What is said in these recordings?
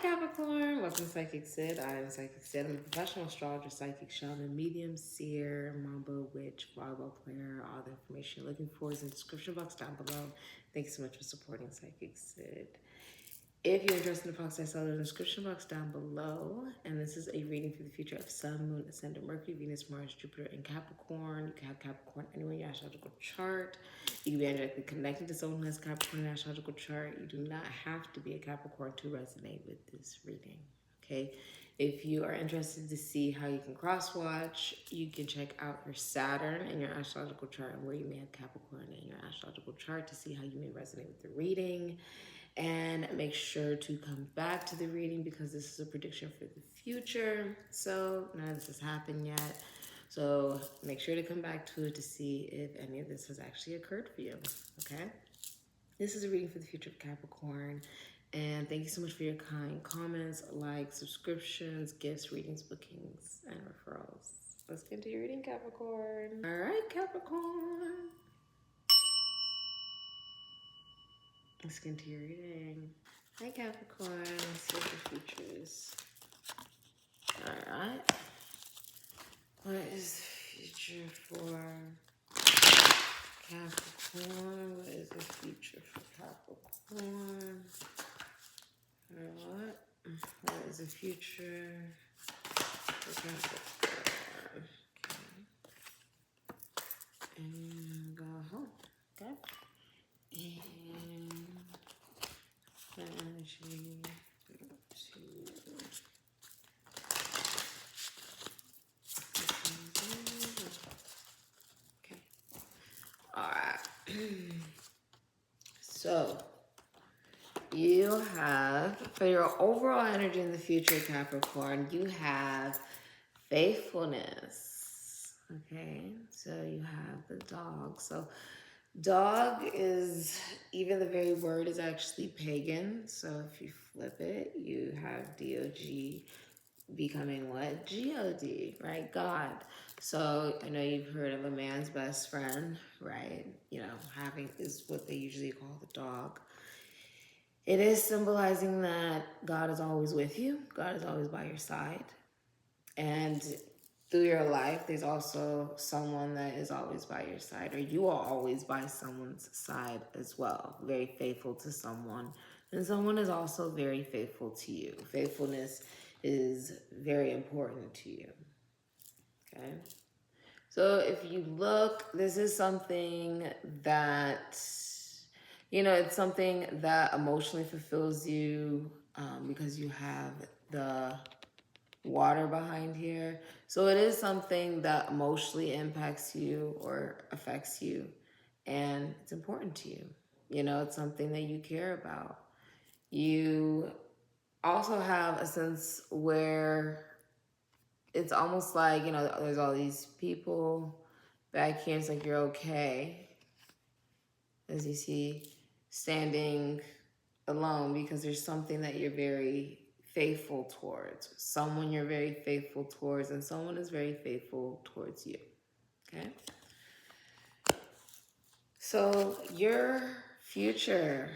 Capricorn, welcome to CIKIKSYD. I am CIKIKSYD. I'm a professional astrologer, psychic, shaman, medium, seer, mambo, witch, volleyball player. All the information you're looking for is in the description box down below. Thanks so much for supporting CIKIKSYD. If you're interested in the products I sell, in the description box down below. And this is a reading for the future of Sun, Moon, Ascendant, Mercury, Venus, Mars, Jupiter, and Capricorn. You can have Capricorn anywhere in your astrological chart. You can be energetically connected to someone who has Capricorn in your astrological chart. You do not have to be a Capricorn to resonate with this reading, okay? If you are interested to see how you can cross-watch, you can check out your Saturn in your astrological chart and where you may have Capricorn in your astrological chart to see how you may resonate with the reading. And make sure to come back to the reading because this is a prediction for the future. So none of this has happened yet. So make sure to come back to it to see if any of this has actually occurred for you, okay? This is a reading for the future of Capricorn. And thank you so much for your kind comments, likes, subscriptions, gifts, readings, bookings, and referrals. Let's get into your reading, Capricorn. All right, Capricorn. Let's get into your reading. Hi, Capricorn. Let's see what the future is. All right. What is the future for Capricorn? What is the future for Capricorn? All right. What is the future for Capricorn? Okay. And go home. Okay. And energy okay. All right. So you have, for your overall energy in the future, Capricorn, you have faithfulness. Okay, so you have the dog. So dog is, even the very word is actually pagan. So if you flip it, you have D-O-G becoming what? G-O-D, right? God. So I know you've heard of a man's best friend, right? You know, having is what they usually call the dog. It is symbolizing that God is always with you. God is always by your side. And through your life, there's also someone that is always by your side, or you are always by someone's side as well, very faithful to someone. And someone is also very faithful to you. Faithfulness is very important to you, okay? So if you look, this is something that, you know, it's something that emotionally fulfills you because you have the water behind here. So it is something that emotionally impacts you or affects you, and it's important to you. You know, it's something that you care about. You also have a sense where it's almost like, you know, there's all these people back here. It's like you're okay, as you see, standing alone because there's something that you're very faithful towards, someone you're very faithful towards, and someone is very faithful towards you, okay? So your future,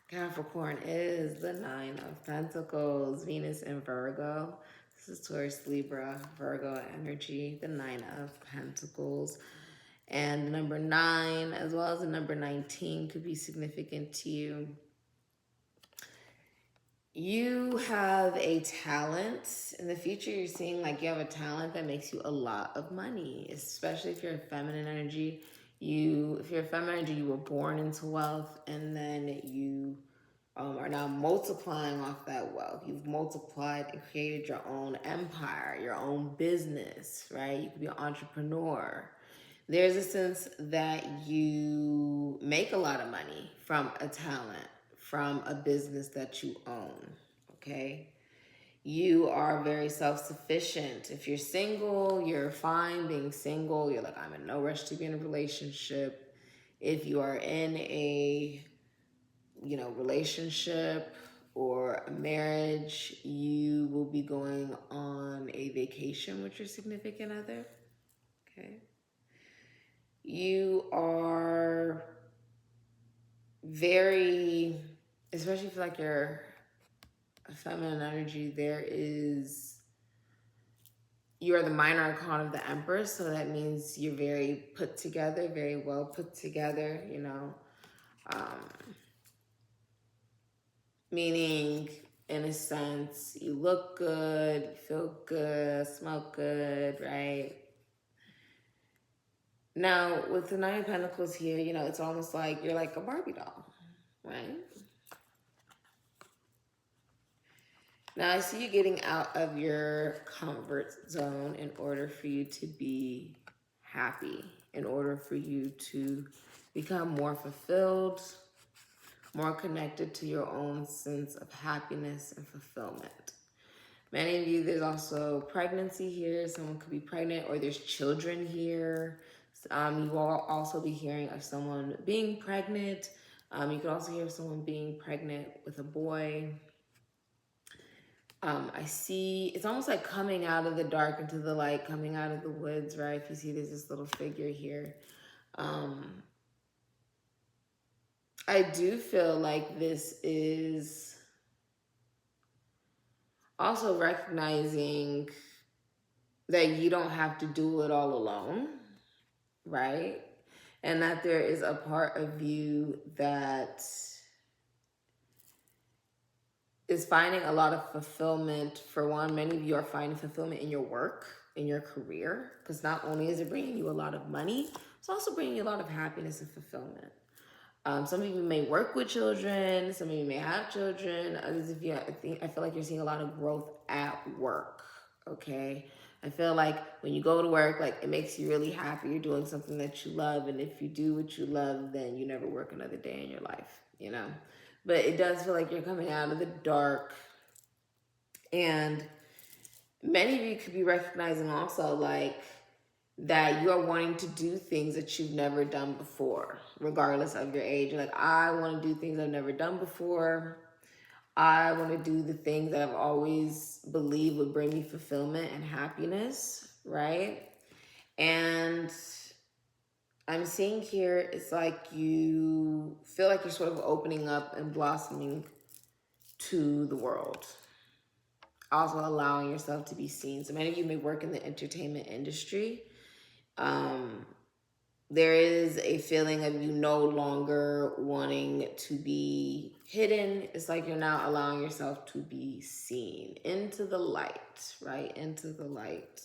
Capricorn, is the Nine of Pentacles, Venus in Virgo. This is Taurus, Libra, Virgo energy, the Nine of Pentacles. And the number 9, as well as the number 19, could be significant to you. You have a talent. In the future, you're seeing like you have a talent that makes you a lot of money, especially if you're a feminine energy. If you're a feminine energy, you were born into wealth, and then you are now multiplying off that wealth. You've multiplied and created your own empire, your own business, right? You could be an entrepreneur. There's a sense that you make a lot of money from a talent, from a business that you own, okay? You are very self-sufficient. If you're single, you're fine being single. You're like, I'm in no rush to be in a relationship. If you are in a, you know, relationship or a marriage, you will be going on a vacation with your significant other, okay? You are very, especially if like you're feminine energy, you are the minor arcana of the Empress, so that means you're very put together, very well put together, you know. Meaning, in a sense, you look good, you feel good, smell good, right? Now, with the Nine of Pentacles here, you know, it's almost like you're like a Barbie doll, right? Now, I see you getting out of your comfort zone in order for you to be happy, in order for you to become more fulfilled, more connected to your own sense of happiness and fulfillment. Many of you, there's also pregnancy here. Someone could be pregnant, or there's children here. You will also be hearing of someone being pregnant. You could also hear of someone being pregnant with a boy. I see, it's almost like coming out of the dark into the light, coming out of the woods, right? If you see, there's this little figure here. I do feel like this is also recognizing that you don't have to do it all alone, right? And that there is a part of you that is finding a lot of fulfillment. For one, many of you are finding fulfillment in your work, in your career, because not only is it bringing you a lot of money, it's also bringing you a lot of happiness and fulfillment. Some of you may work with children, some of you may have children, others of you, I feel like you're seeing a lot of growth at work, okay? I feel like when you go to work, like, it makes you really happy. You're doing something that you love, and if you do what you love, then you never work another day in your life, you know? But it does feel like you're coming out of the dark, and many of you could be recognizing also, like, that you're wanting to do things that you've never done before, regardless of your age. You're like, I want to do things I've never done before. I want to do the things that I've always believed would bring me fulfillment and happiness, right? And I'm seeing here, it's like you feel like you're sort of opening up and blossoming to the world. Also allowing yourself to be seen. So many of you may work in the entertainment industry. There is a feeling of you no longer wanting to be hidden. It's like you're now allowing yourself to be seen into the light, right? Into the light.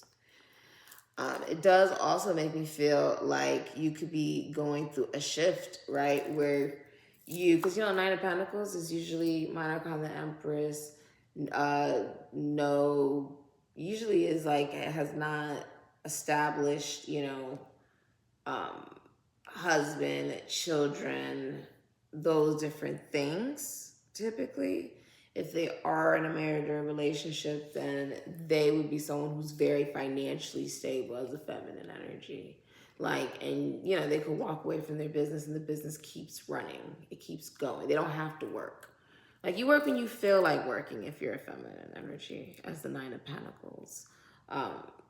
It does also make me feel like you could be going through a shift, right? Where because, you know, Nine of Pentacles is usually monarch on the Empress. Usually is like, it has not established, you know, husband, children, those different things. Typically, if they are in a marriage or a relationship, then they would be someone who's very financially stable as a feminine energy. Like, and you know, they could walk away from their business and the business keeps running. It keeps going. They don't have to work. Like, you work when you feel like working if you're a feminine energy, as the Nine of Pentacles.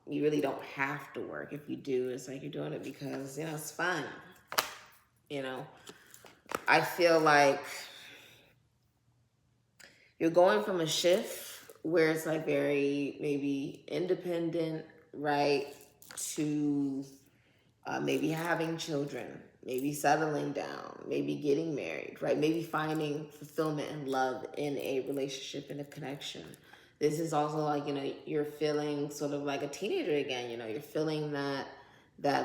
You really don't have to work. If you do, it's like you're doing it because, you know, it's fun. You know, I feel like you're going from a shift where it's like very maybe independent, right, to maybe having children, maybe settling down, maybe getting married, right? Maybe finding fulfillment and love in a relationship and a connection. This is also like, you know, you're feeling sort of like a teenager again, you know, you're feeling that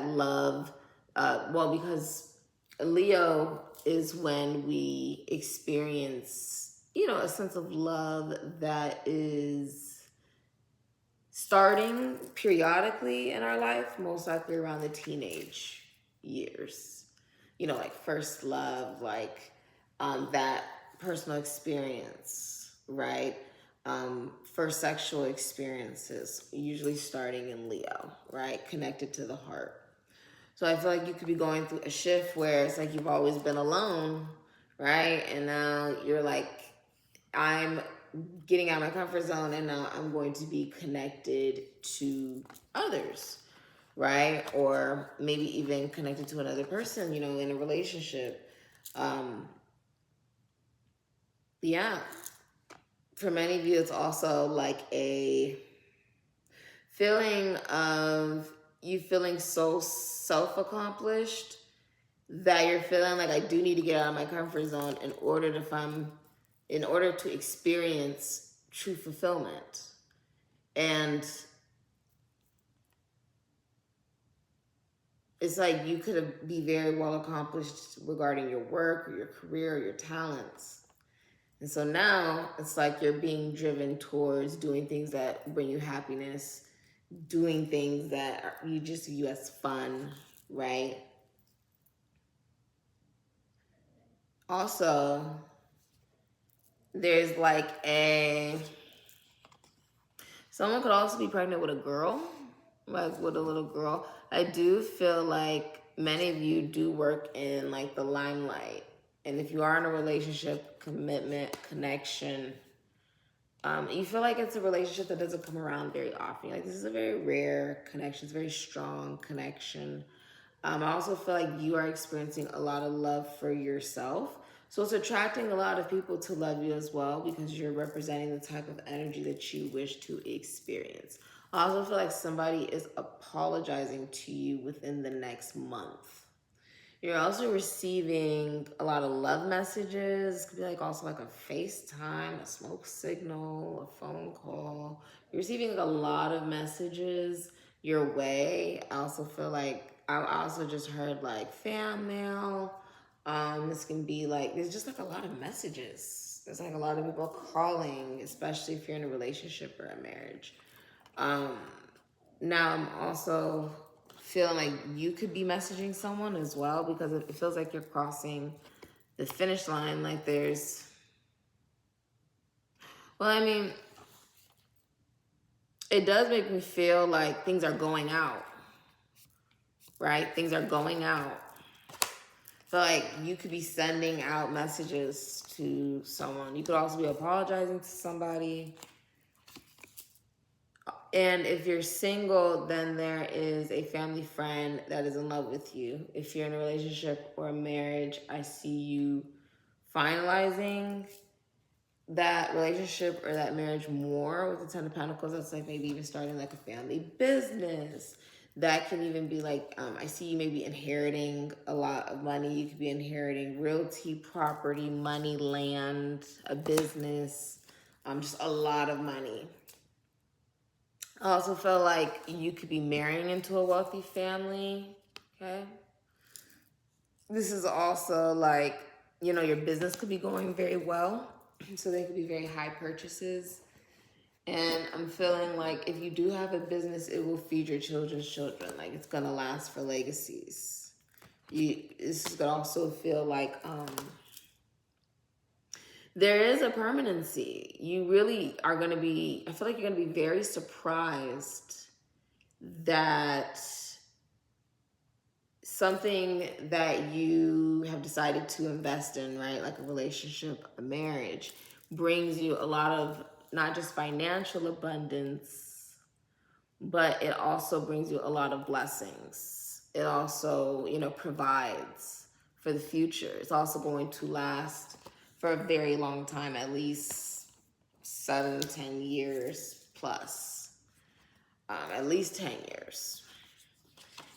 love. Well, because Leo is when we experience, you know, a sense of love that is starting periodically in our life, most likely around the teenage years. You know, like first love, like that personal experience, right? First sexual experiences, usually starting in Leo, right? Connected to the heart. So I feel like you could be going through a shift where it's like you've always been alone, right? And now you're like, I'm getting out of my comfort zone and now I'm going to be connected to others, right? Or maybe even connected to another person, you know, in a relationship. Yeah. for many of you, it's also like a feeling of you feeling so self-accomplished that you're feeling like, I do need to get out of my comfort zone in order to experience true fulfillment. And it's like you could be very well accomplished regarding your work or your career or your talents. And so now it's like you're being driven towards doing things that bring you happiness, doing things that you just view as fun, right? Also, there's like someone could also be pregnant with a girl, like with a little girl. I do feel like many of you do work in like the limelight. And if you are in a relationship, commitment, connection, you feel like it's a relationship that doesn't come around very often. Like, this is a very rare connection. It's a very strong connection. I also feel like you are experiencing a lot of love for yourself. So it's attracting a lot of people to love you as well, because you're representing the type of energy that you wish to experience. I also feel like somebody is apologizing to you within the next month. You're also receiving a lot of love messages. It could be like also like a FaceTime, a smoke signal, a phone call. You're receiving a lot of messages your way. I also feel like I also just heard like fan mail. This can be like, there's just like a lot of messages. There's like a lot of people calling, especially if you're in a relationship or a marriage. Now I'm also feeling like you could be messaging someone as well, because it feels like you're crossing the finish line. Like there's, well, I mean, it does make me feel like things are going out, right? Things are going out. So like you could be sending out messages to someone. You could also be apologizing to somebody. And if you're single, then there is a family friend that is in love with you. If you're in a relationship or a marriage, I see you finalizing that relationship or that marriage more with the Ten of Pentacles. That's like maybe even starting like a family business. That can even be like, I see you maybe inheriting a lot of money. You could be inheriting realty, property, money, land, a business, just a lot of money. I also feel like you could be marrying into a wealthy family, okay? This is also like, you know, your business could be going very well. So they could be very high purchases. And I'm feeling like if you do have a business, it will feed your children's children. Like it's gonna last for legacies. This is gonna also feel like there is a permanency. You really are gonna be, I feel like you're gonna be very surprised that something that you have decided to invest in, right, like a relationship, a marriage, brings you a lot of not just financial abundance, but it also brings you a lot of blessings. It also, you know, provides for the future. It's also going to last for a very long time, at least 7-10 years plus, at least 10 years.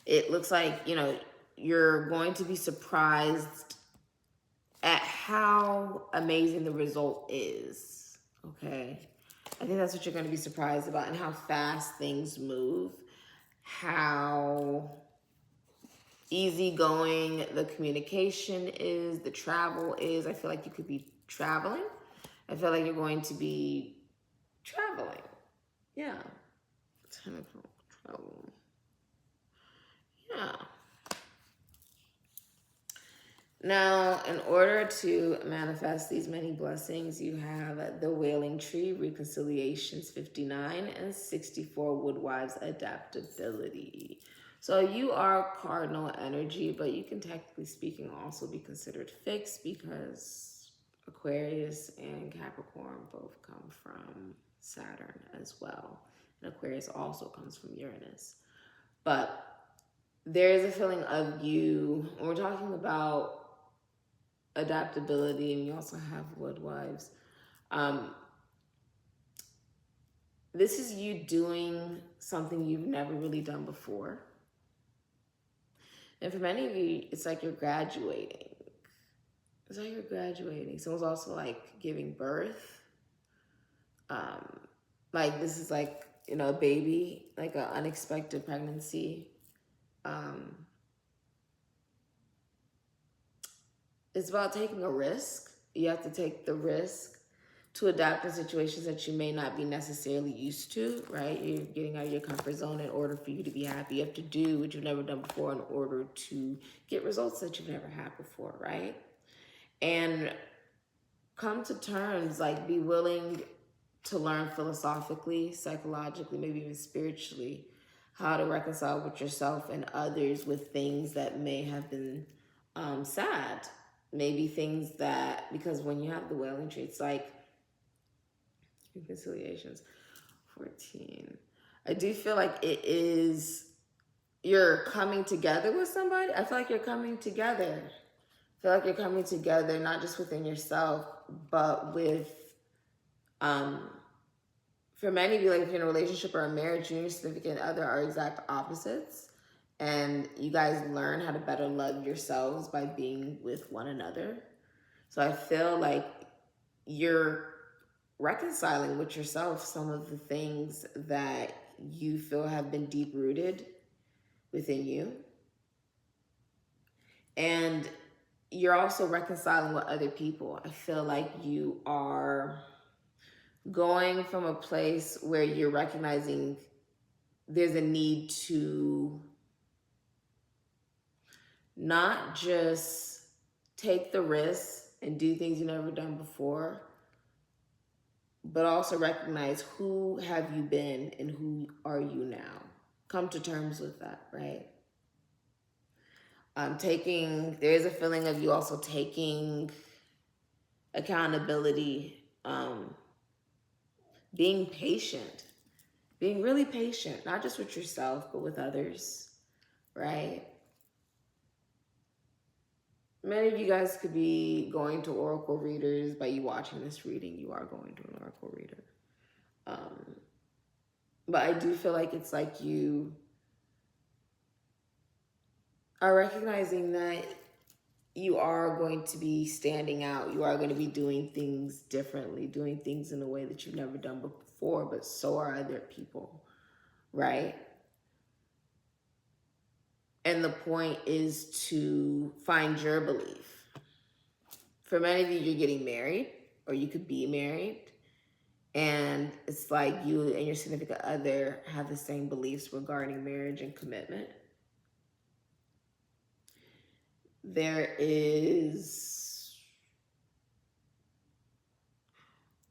It looks like, you know, you're going to be surprised at how amazing the result is, okay? I think that's what you're going to be surprised about, and how fast things move, how easygoing the communication is, the travel is. I feel like you could be traveling. I feel like you're going to be traveling. Yeah. Travel. Yeah. Now, in order to manifest these many blessings, you have the Wailing Tree, Reconciliations 59, and 64, Woodwives, Adaptability. So you are cardinal energy, but you can technically speaking also be considered fixed, because Aquarius and Capricorn both come from Saturn as well. And Aquarius also comes from Uranus. But there is a feeling of you, when we're talking about adaptability, and you also have Woodwives, this is you doing something you've never really done before. And for many of you, it's like you're graduating. It's like you're graduating. Someone's also like giving birth. Like this is like, you know, a baby, like an unexpected pregnancy. It's about taking a risk. You have to take the risk to adapt to situations that you may not be necessarily used to, right? You're getting out of your comfort zone in order for you to be happy. You have to do what you've never done before in order to get results that you've never had before, right? And come to terms, like be willing to learn philosophically, psychologically, maybe even spiritually, how to reconcile with yourself and others with things that may have been sad. Maybe things that, because when you have the wailing tree, it's like reconciliations. 14. I do feel like it is, you're coming together with somebody. I feel like you're coming together. I feel like you're coming together, not just within yourself, but with, for many of you, like if you're in a relationship or a marriage, you and your significant other are exact opposites. And you guys learn how to better love yourselves by being with one another. So I feel like you're reconciling with yourself some of the things that you feel have been deep rooted within you. And you're also reconciling with other people. I feel like you are going from a place where you're recognizing there's a need to not just take the risk and do things you've never done before, but also recognize who have you been and who are you now. Come to terms with that, right? There is a feeling of you also taking accountability, being patient, being really patient, not just with yourself, but with others, right? Many of you guys could be going to oracle readers. By you watching this reading, you are going to an oracle reader. But I do feel like it's like you are recognizing that you are going to be standing out. You are going to be doing things differently, doing things in a way that you've never done before, but so are other people, right? And the point is to find your belief. For many of you, you're getting married, or you could be married. And it's like you and your significant other have the same beliefs regarding marriage and commitment. There is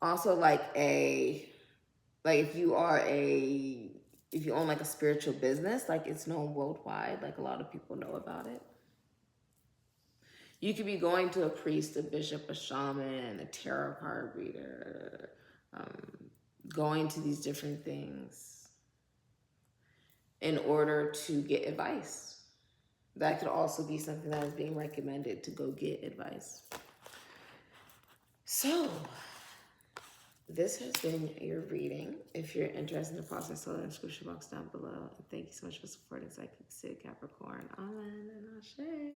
also like if you own like a spiritual business, like it's known worldwide, like a lot of people know about it. You could be going to a priest, a bishop, a shaman, a tarot card reader, going to these different things in order to get advice. That could also be something that is being recommended, to go get advice. So, this has been your reading. If you're interested in the process, tell in the description box down below. And thank you so much for supporting SIKIKSYD, Capricorn, Amen, and Ashe.